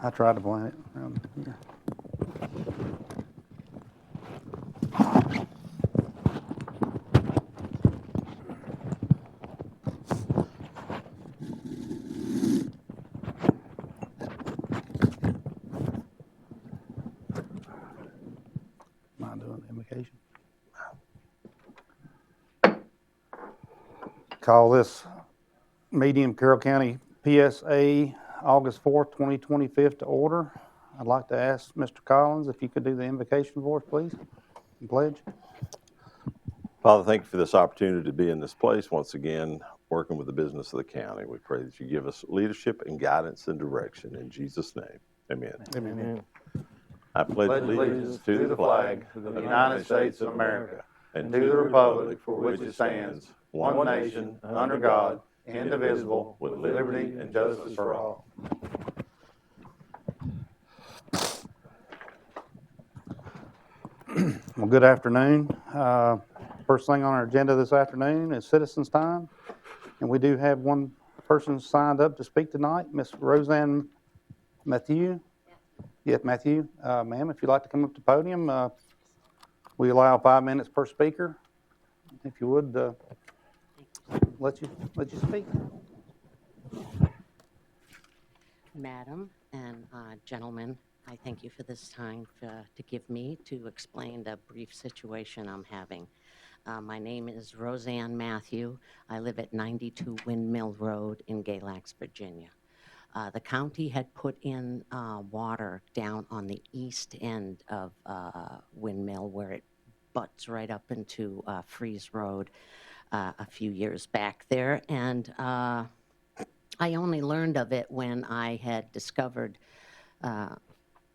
I tried to blame it around here. Am I doing the invocation? Call this meeting of Carroll County PSA August 4th, 2025 to order. I'd like to ask Mr. Collins if you could do the invocation for us, please, and pledge. Father, thank you for this opportunity to be in this place once again, working with the business of the county. We pray that you give us leadership and guidance and direction. In Jesus' name, amen. Amen. I pledge allegiance to the flag of the United States of America and to the republic for which it stands, one nation, under God, indivisible, with liberty and justice for all. Well, good afternoon. First thing on our agenda this afternoon is citizens' time, and we do have one person signed up to speak tonight, Miss Roseanne Matthew. Yes, Matthew. Ma'am, if you'd like to come up to the podium, we allow 5 minutes per speaker. If you would, let you speak. Madam and gentlemen, I thank you for this time to give me to explain the brief situation I'm having. My name is Roseanne Matthew. I live at 92 Windmill Road in Galax, Virginia. The county had put in water down on the east end of Windmill, where it butts right up into Freeze Road a few years back there. And I only learned of it when I had discovered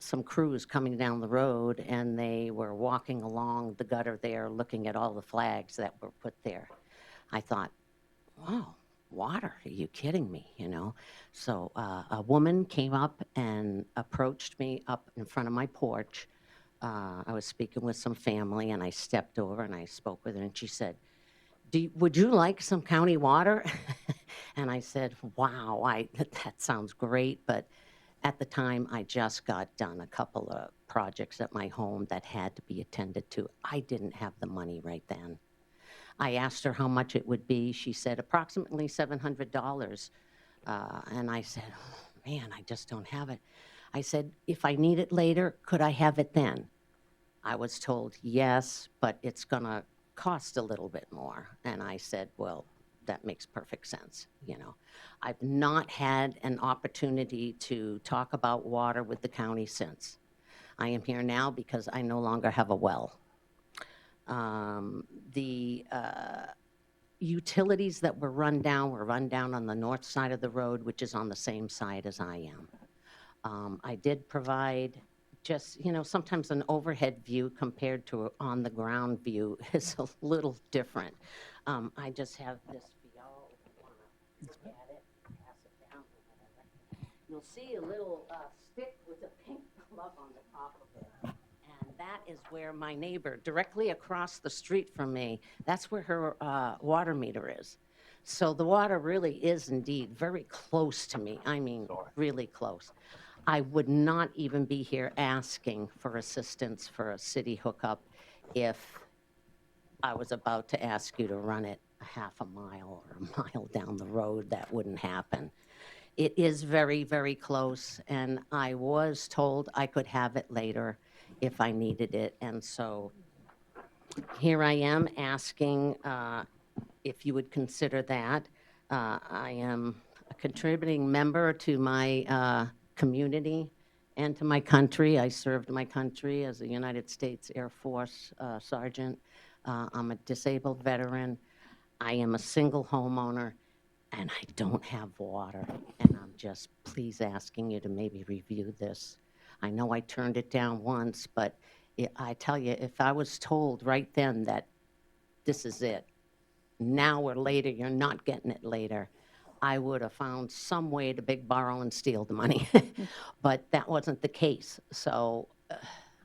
some crews coming down the road, and they were walking along the gutter there looking at all the flags that were put there. I thought, wow, water, are you kidding me, you know? So a woman came up and approached me up in front of my porch. I was speaking with some family, and I stepped over and I spoke with her, and she said, would you like some county water? And I said, wow, that sounds great, but at the time, I just got done a couple of projects at my home that had to be attended to. I didn't have the money right then. I asked her how much it would be. She said approximately $700. And I said, oh, man, I just don't have it. I said, if I need it later, could I have it then? I was told, yes, but it's going to cost a little bit more. And I said, well, that makes perfect sense, you know. I've not had an opportunity to talk about water with the county since. I am here now because I no longer have a well. The utilities that were run down on the north side of the road, which is on the same side as I am. I did provide just, you know, sometimes an overhead view compared to an on-the-ground view is a little different. I just have this for y'all if you want to look at it, pass it down or whatever. You'll see a little stick with a pink plug on the top of it. And that is where my neighbor, directly across the street from me, that's where her water meter is. So the water really is indeed very close to me. I mean, really close. I would not even be here asking for assistance for a city hookup if I was about to ask you to run it a half a mile or a mile down the road. That wouldn't happen. It is very, very close, and I was told I could have it later if I needed it. And so here I am asking if you would consider that. I am a contributing member to my community and to my country. I served my country as a United States Air Force sergeant. I'm a disabled veteran. I am a single homeowner, and I don't have water. And I'm just please asking you to maybe review this. I know I turned it down once, but I tell you, if I was told right then that this is it, now or later, you're not getting it later, I would have found some way to big borrow and steal the money. But that wasn't the case. So,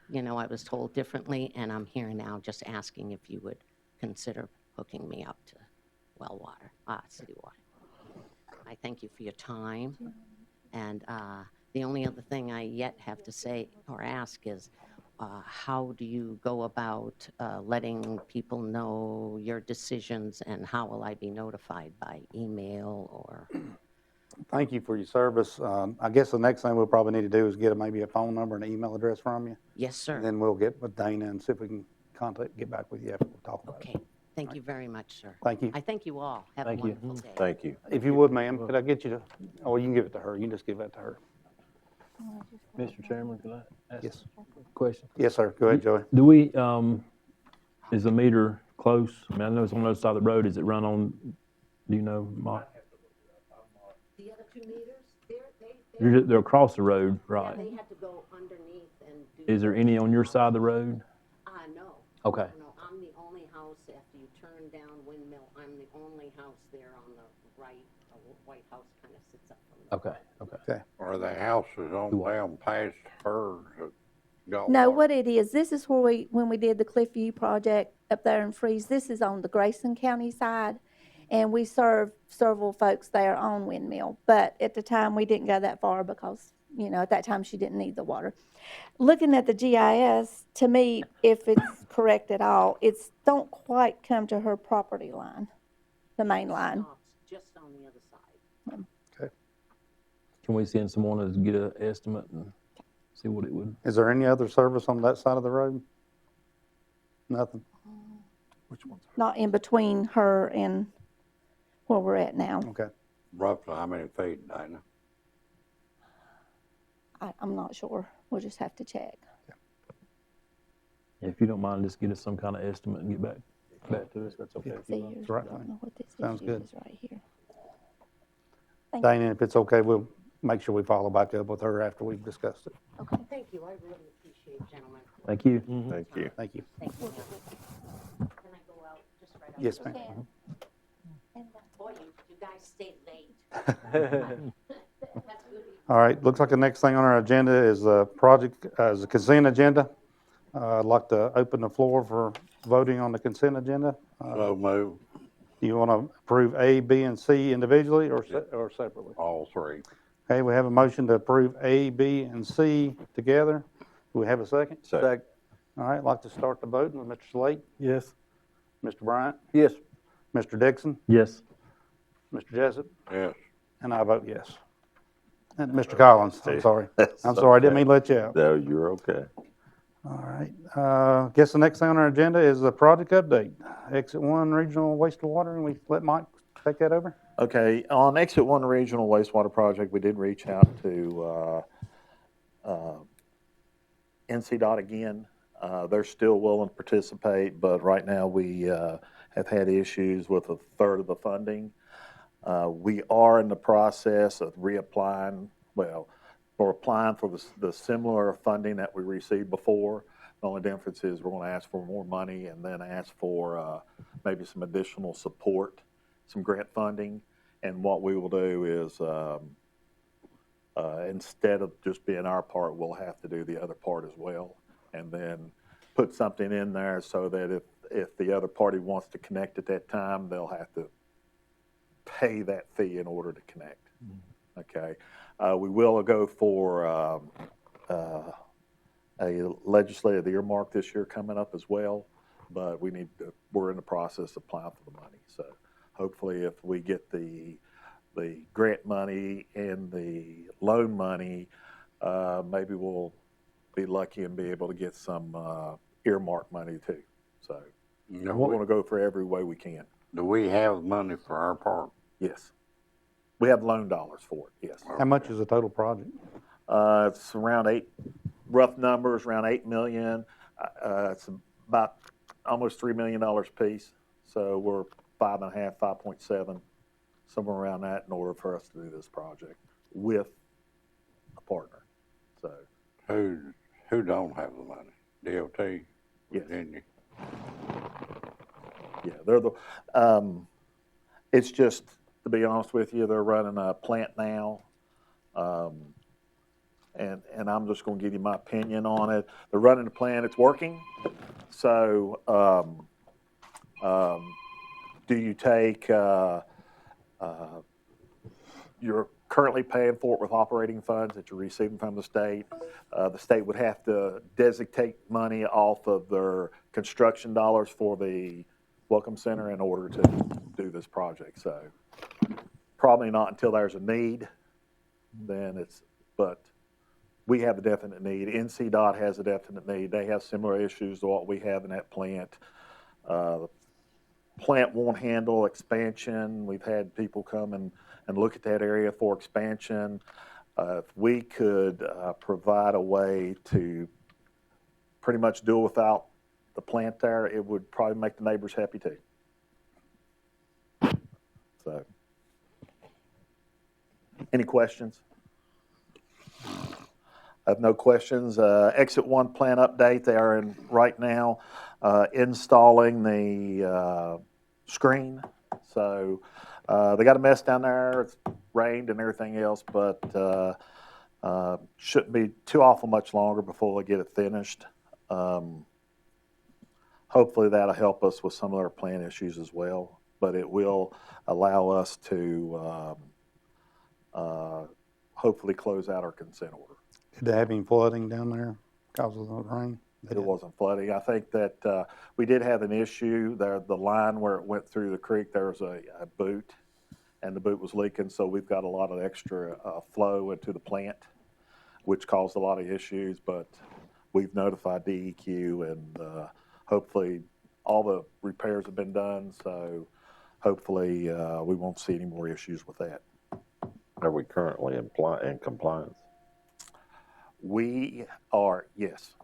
you know, I was told differently, and I'm here now just asking if you would consider hooking me up to well water, city water. I thank you for your time, and The only other thing I yet have to say or ask is, how do you go about letting people know your decisions, and how will I be notified, by email or? Thank you for your service. I guess the next thing we'll probably need to do is get maybe a phone number and an email address from you. Yes, sir. And then we'll get with Dana and see if we can get back with you after we talk about it. Okay. Thank you very much, sir. Thank you. I thank you all. Have a Thank you. wonderful day. Thank you. If you would, ma'am, could I get you to, or you can give it to her. You can just give that to her. Mr. Chairman, could I ask Yes. a question? Yes, sir. Go ahead, Joey. Do we, is the meter close? I mean, I know it's on the other side of the road. Is it run on, do you know, Mark? The other 2 meters, They're across the road, right? they had to go underneath and do. Is there any on your side of the road? No. Okay. No, I'm the only house, after you turn down Windmill, I'm the only house there on the right. A white house kind of sits up from the. Okay, okay. Are the houses on down past hers that got No, water? what it is, this is where when we did the Cliffview project up there in Freeze, this is on the Grayson County side. And we serve several folks there on Windmill. But at the time, we didn't go that far because, at that time, she didn't need the water. Looking at the GIS, to me, if it's correct at all, it's don't quite come to her property line, the main line. Stops just on the other side. Can we send someone to get an estimate and see what it would? Is there any other service on that side of the road? Nothing? Which one's Not in between her and where we're at now. okay. Roughly how many feet, Dana? I'm not sure. We'll just have to check. If you don't mind, just get us some kind of estimate and get back to us. That's okay. if you See, want. here's, right, I don't know what this Sounds issue good. is right here. Thank you. Dana, if it's okay, we'll make sure we follow back up with her after we've discussed it. Okay. Thank you, I really appreciate it, gentlemen. Thank you. Thank you. Thank you. Thank you. Can I go out just right out? Yes, ma'am. And, Boy, you guys stayed late. That's good. All right, looks like the next thing on our agenda is a project, is a consent agenda. I'd like to open the floor for voting on the consent agenda. So move, Do you want to approve A, B, and C individually or separately? all three. Okay, we have a motion to approve A, B, and C together. Do we have a second? Second. All right, I'd like to start the voting with Mr. Slate, Yes. Mr. Bryant, Yes. Mr. Dixon, Yes. Mr. Jessup, Yes. and I vote yes. And Mr. Collins, I'm sorry. I'm sorry, I didn't mean to let you out. No, you're okay. All right, guess the next thing on our agenda is the project update. Exit 1 Regional Wastewater, and we let Mike take that over? Okay, on Exit 1 Regional Wastewater Project, we did reach out to NCDOT again. They're still willing to participate, but right now we have had issues with a third of the funding. We are in the process of reapplying, or applying for the similar funding that we received before. The only difference is we're going to ask for more money and then ask for maybe some additional support, some grant funding. And what we will do is instead of just being our part, we'll have to do the other part as well. And then put something in there so that if the other party wants to connect at that time, they'll have to pay that fee in order to connect. Okay. We will go for a legislative earmark this year coming up as well, but we're in the process of applying for the money. So hopefully if we get the grant money and the loan money, maybe we'll be lucky and be able to get some earmark money too. So we're going to go for every way we can. Do we have money for our part? Yes. We have loan dollars for it, yes. How much is the total project? It's around rough numbers, around 8 million. It's about almost $3 million a piece. So we're 5.5, 5.7, somewhere around that in order for us to do this project with a partner. So, Who don't have the money? DOT, Yes. Virginia? yeah, they're it's just, to be honest with you, they're running a plant now. And I'm just going to give you my opinion on it. They're running the plant, it's working. So, do you take your currently paying for it with operating funds that you're receiving from the state. The state would have to designate money off of their construction dollars for the Welcome Center in order to do this project. So probably not until there's a need, but we have a definite need. NCDOT has a definite need. They have similar issues to what we have in that plant. The plant won't handle expansion. We've had people come and look at that area for expansion. If we could provide a way to pretty much do without the plant there, it would probably make the neighbors happy too. So, any questions? I have no questions. Exit 1 plant update. They are in right now installing the screen. So they got a mess down there. It's rained and everything else, but shouldn't be too awful much longer before they get it finished. Hopefully that'll help us with some of our plant issues as well, but it will allow us to hopefully close out our consent order. Did they have any flooding down there because of the rain? It wasn't flooding. I think that we did have an issue there. The line where it went through the creek, there was a boot, and the boot was leaking, so we've got a lot of extra flow into the plant, which caused a lot of issues, but we've notified DEQ, and hopefully all the repairs have been done, so hopefully we won't see any more issues with that. Are we currently in compliance? We are, yes.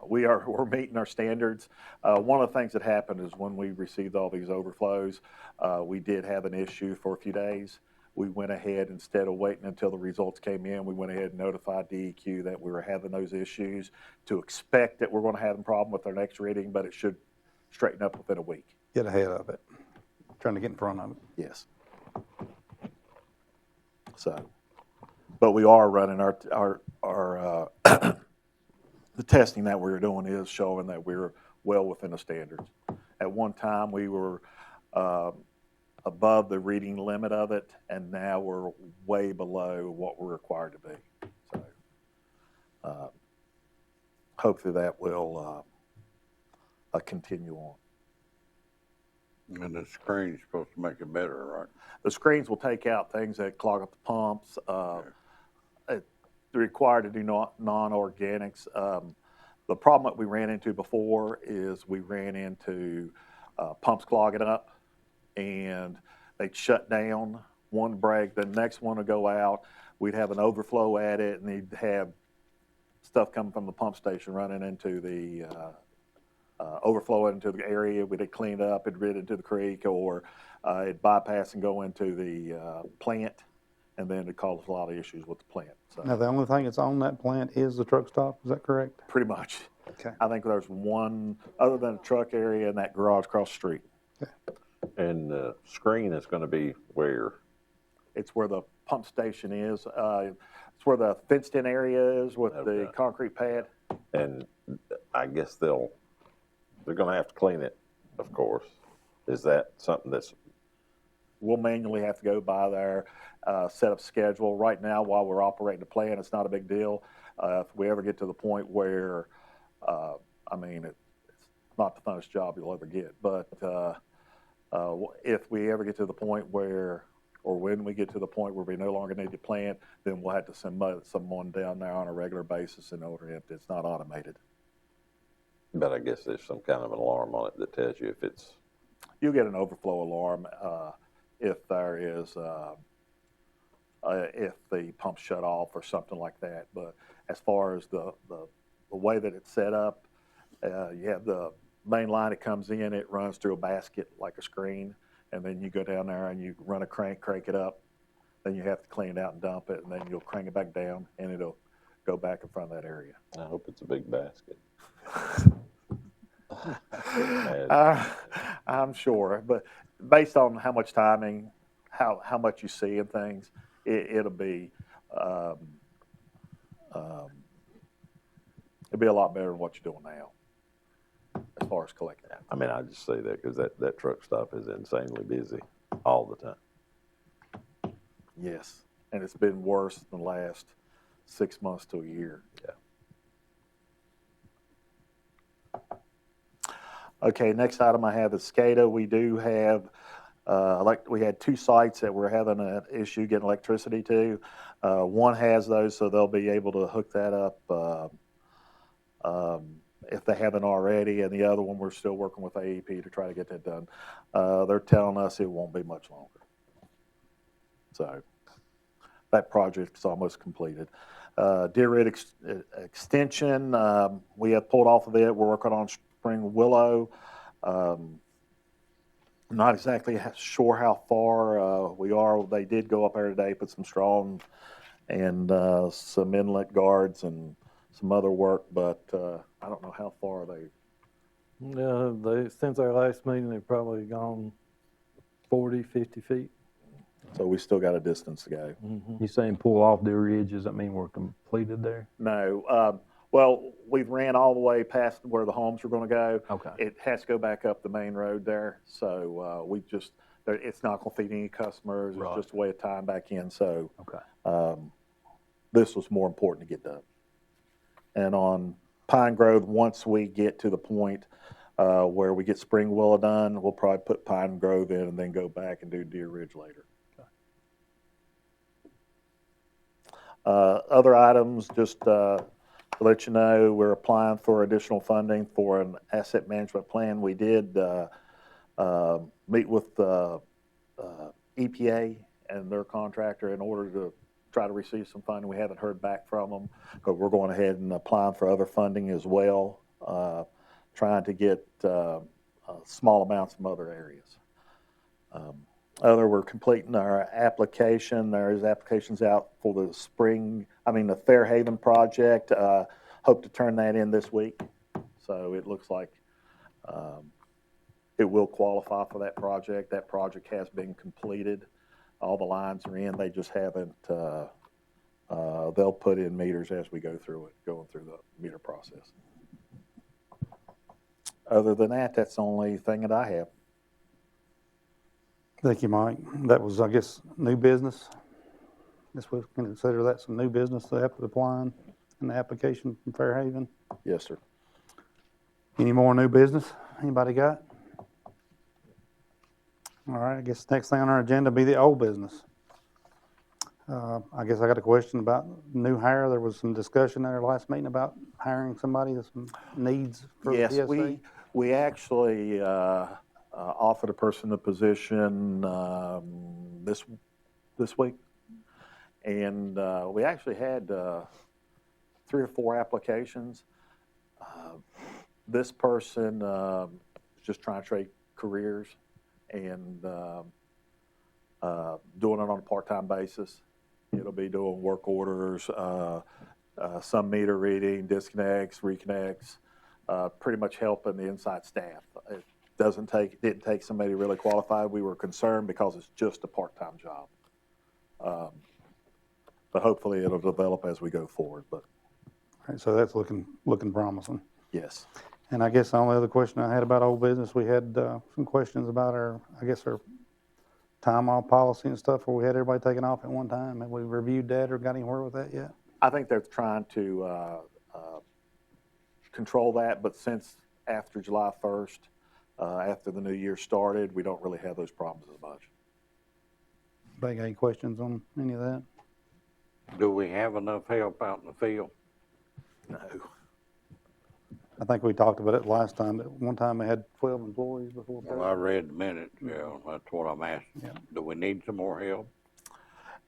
We're meeting our standards. One of the things that happened is when we received all these overflows, we did have an issue for a few days. We went ahead, instead of waiting until the results came in, we went ahead and notified DEQ that we were having those issues, to expect that we're going to have a problem with our next reading, but it should straighten up within a week. Get ahead of it. Trying to get in front of it. Yes. So, but we are running our the testing that we were doing is showing that we're well within the standards. At one time, we were above the reading limit of it, and now we're way below what we're required to be. So, hopefully that will continue on. And the screen's supposed to make it better, right? The screens will take out things that clog up the pumps. They're required to do non-organics. The problem that we ran into before is we ran into pumps clogging up, and they'd shut down, one break, the next one would go out. We'd have an overflow at it, and they'd have stuff coming from the pump station running into the overflow into the area. We'd clean up, it'd rid into the creek, or it'd bypass and go into the plant, and then it caused a lot of issues with the plant. So, Now, the only thing that's on that plant is the truck stop, is that correct? pretty much. Okay. I think there's one, other than the truck area and that garage across the street. And the screen is going to be where? It's where the pump station is. It's where the fenced-in area is with the Okay. concrete pad. And I guess they're going to have to clean it, of course. Is that something that's? We'll manually have to go by there, set up schedule. Right now, while we're operating the plant, it's not a big deal. If we ever get to the point where, I mean, it's not the funnest job you'll ever get, but if we ever get to the point where, or when we get to the point where we no longer need the plant, then we'll have to send someone down there on a regular basis in order if it's not automated. But I guess there's some kind of an alarm on it that tells you if it's. You'll get an overflow alarm if there is, if the pump's shut off or something like that. But as far as the way that it's set up, you have the main line that comes in, it runs through a basket like a screen, and then you go down there and you run a crank it up. Then you have to clean it out and dump it, and then you'll crank it back down, and it'll go back in front of that area. I hope it's a big basket. I'm sure, but based on how much timing, how much you see and things, it'll be a lot better than what you're doing now as far as collecting. I mean, I just say that because that truck stop is insanely busy all the time. Yes. and it's been worse in the last 6 months to a year. Okay, next item I have is SCADA. We do have, we had 2 sites that we're having an issue getting electricity to. One has those, so they'll be able to hook that up if they haven't already, and the other one, we're still working with AEP to try to get that done. They're telling us it won't be much longer. So that project's almost completed. Deer Ridge Extension, we have pulled off of it. We're working on Spring Willow. Not exactly sure how far we are. They did go up there today, put some straw and some inlet guards and some other work, but I don't know how far they. Yeah, since our last meeting, they've probably gone 40, 50 feet. So we still got a distance to go. You saying pull off Deer Ridge, does that mean we're completed there? No, well, we've ran all the way past where the homes are going to go. Okay. It has to go back up the main road there, so it's not going to feed any customers. Right. It's just a way of tying back in. So Okay. this was more important to get done. And on Pine Grove, once we get to the point where we get Spring Willow done, we'll probably put Pine Grove in and then go back and do Deer Ridge later. Other items, just to let you know, we're applying for additional funding for an asset management plan. We did meet with EPA and their contractor in order to try to receive some funding. We haven't heard back from them, but we're going ahead and applying for other funding as well, trying to get small amounts from other areas. We're completing our application. There's applications out for the Fairhaven project. Hope to turn that in this week. So it looks like it will qualify for that project. That project has been completed. All the lines are in. They just haven't, they'll put in meters as we go through it, going through the meter process. Other than that, that's the only thing that I have. Thank you, Mike. That was, I guess, new business. Guess we can consider that some new business after applying in the application from Fairhaven. Yes, sir. Any more new business? Anybody got? All right, I guess next thing on our agenda be the old business. I guess I got a question about new hire. There was some discussion at our last meeting about hiring somebody with some needs for Yes, DSA. we actually offered a person the position this week, and we actually had 3 or 4 applications. This person is just trying to trade careers and doing it on a part-time basis. It'll be doing work orders, some meter reading, disconnects, reconnects, pretty much helping the inside staff. It didn't take somebody really qualified. We were concerned because it's just a part-time job. But hopefully it'll develop as we go forward. But All right, so that's looking promising. yes. And I guess the only other question I had about old business, we had some questions about our time off policy and stuff, where we had everybody taking off at one time. Have we reviewed that or got anywhere with that yet? I think they're trying to control that, but since after July 1st, after the new year started, we don't really have those problems as much. Anybody got any questions on any of that? Do we have enough help out in the field? No. I think we talked about it last time, but one time we had 12 employees before. Well, I read the minutes, yeah, that's what I'm asking. Yeah. Do we need some more help?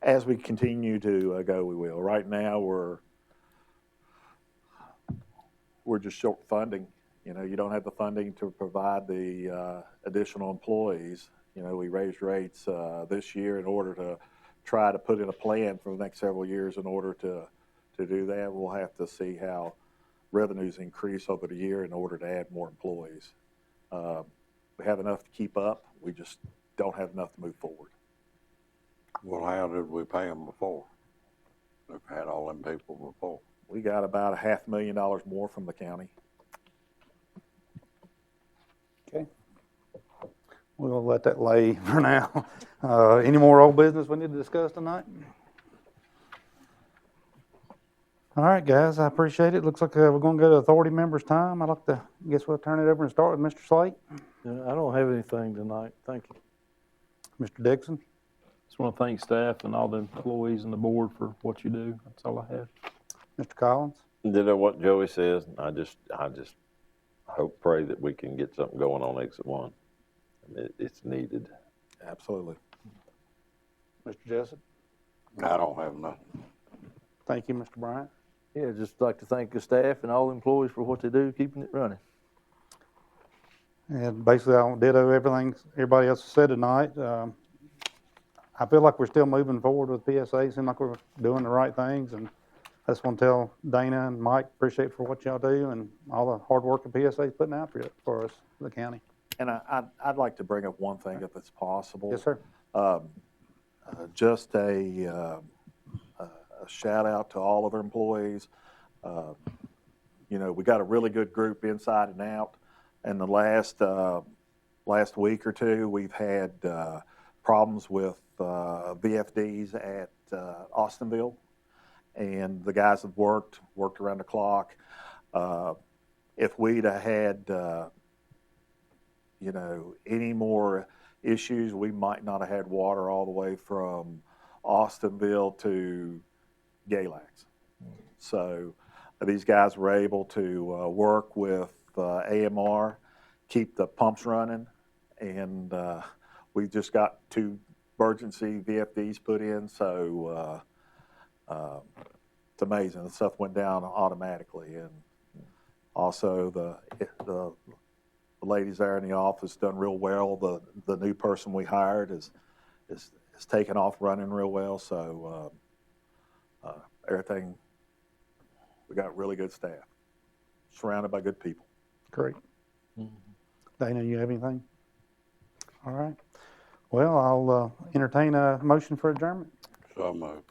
As we continue to go, we will. Right now, we're just short funding. You know, you don't have the funding to provide the additional employees. You know, we raised rates this year in order to try to put in a plan for the next several years. In order to do that, we'll have to see how revenues increase over the year in order to add more employees. We have enough to keep up. We just don't have enough to move forward. Well, how did we pay them before? We've had all them people before. We got about $500,000 more from the county. Okay. We'll let that lay for now. Any more old business we need to discuss tonight? All right, guys, I appreciate it. Looks like we're going to go to authority members' time. I'd like to, guess we'll turn it over and start with Mr. Slate. Yeah, I don't have anything tonight. Thank you. Mr. Dixon. Just want to thank staff and all the employees and the board for what you do. That's all I have. Mr. Collins. Ditto what Joey says. I just hope, pray that we can get something going on exit 1. It's needed. Absolutely. Mr. Jessup. I don't have nothing. Thank you, Mr. Bryant. Yeah, just like to thank the staff and all the employees for what they do, keeping it running. And basically, I'll ditto everything everybody else has said tonight. I feel like we're still moving forward with PSA. Seems like we're doing the right things. And I just want to tell Dana and Mike, appreciate for what y'all do and all the hard work that PSA is putting out for us, the county. And I'd like to bring up one thing if it's possible. Yes, sir. Just a shout out to all of our employees. You know, we got a really good group inside and out. In the last week or two, we've had problems with VFDs at Austinville, and the guys have worked around the clock. If we'd have had, you know, any more issues, we might not have had water all the way from Austinville to Galax. So these guys were able to work with AMR, keep the pumps running, and we just got 2 emergency VFDs put in, so it's amazing. The stuff went down automatically, and also the ladies there in the office done real well. The new person we hired is taken off running real well, so everything, we got really good staff, surrounded by good people. Great. Dana, you have anything? All right. Well, I'll entertain a motion for adjournment. So moved.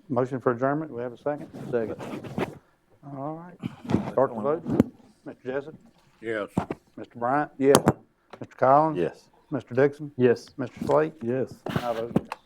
Motion for adjournment. Do we have a second? Second. All right. Start the vote. Mr. Jessup. Yes. Mr. Bryant. Yeah. Mr. Collins. Yes. Mr. Dixon. Yes. Mr. Slate. Yes. I vote yes.